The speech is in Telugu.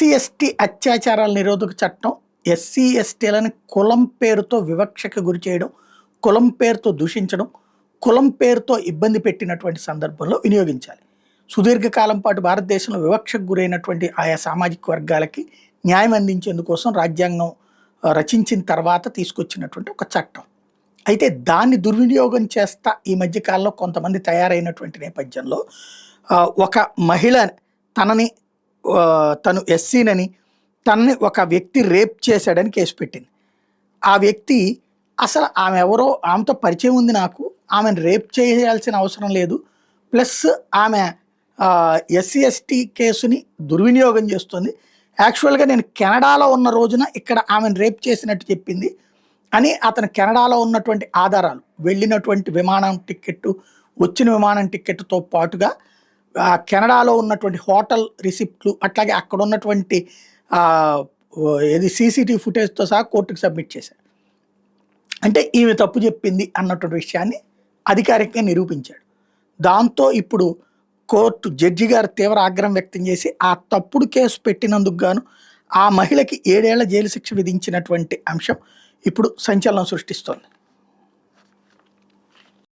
ఎస్సీ ఎస్టీ అత్యాచారాల నిరోధక చట్టం ఎస్సీ ఎస్టీలను కులం పేరుతో వివక్షకు గురి చేయడం, కులం పేరుతో దూషించడం, కులం పేరుతో ఇబ్బంది పెట్టినటువంటి సందర్భంలో వినియోగించాలి. సుదీర్ఘకాలం పాటు భారతదేశంలో వివక్షకు గురైనటువంటి ఆయా సామాజిక వర్గాలకి న్యాయం అందించేందుకోసం రాజ్యాంగం రచించిన తర్వాత తీసుకొచ్చినటువంటి ఒక చట్టం. అయితే దాన్ని దుర్వినియోగం చేస్తా ఈ మధ్యకాలంలో కొంతమంది తయారైనటువంటి నేపథ్యంలో ఒక మహిళ తను ఎస్సీనని తనని ఒక వ్యక్తి రేప్ చేశాడని కేసు పెట్టింది. ఆ వ్యక్తి అసలు ఆమె ఎవరో, ఆమెతో పరిచయం ఉంది, నాకు ఆమెను రేప్ చేయాల్సిన అవసరం లేదు, ప్లస్ ఆమె ఎస్సీ ఎస్టీ కేసుని దుర్వినియోగం చేస్తుంది, యాక్చువల్గా నేను కెనడాలో ఉన్న రోజున ఇక్కడ ఆమెను రేప్ చేసినట్టు చెప్పింది అని అతను కెనడాలో ఉన్నటువంటి ఆధారాలు, వెళ్ళినటువంటి విమానం టిక్కెట్టు, వచ్చిన విమానం టిక్కెట్తో పాటుగా కెనడాలో ఉన్నటువంటి హోటల్ రిసిప్ట్లు, అట్లాగే అక్కడ ఉన్నటువంటి ఏది సీసీటీవీ ఫుటేజ్తో సహా కోర్టుకు సబ్మిట్ చేశారు. అంటే ఈమె తప్పు చెప్పింది అన్నటువంటి విషయాన్ని అధికారికంగా నిరూపించాడు. దాంతో ఇప్పుడు కోర్టు జడ్జి గారు తీవ్ర ఆగ్రహం వ్యక్తం చేసి ఆ తప్పుడు కేసు పెట్టినందుకు గాను ఆ మహిళకి 7 ఏళ్ల జైలు శిక్ష విధించినటువంటి అంశం ఇప్పుడు సంచలనం సృష్టిస్తోంది.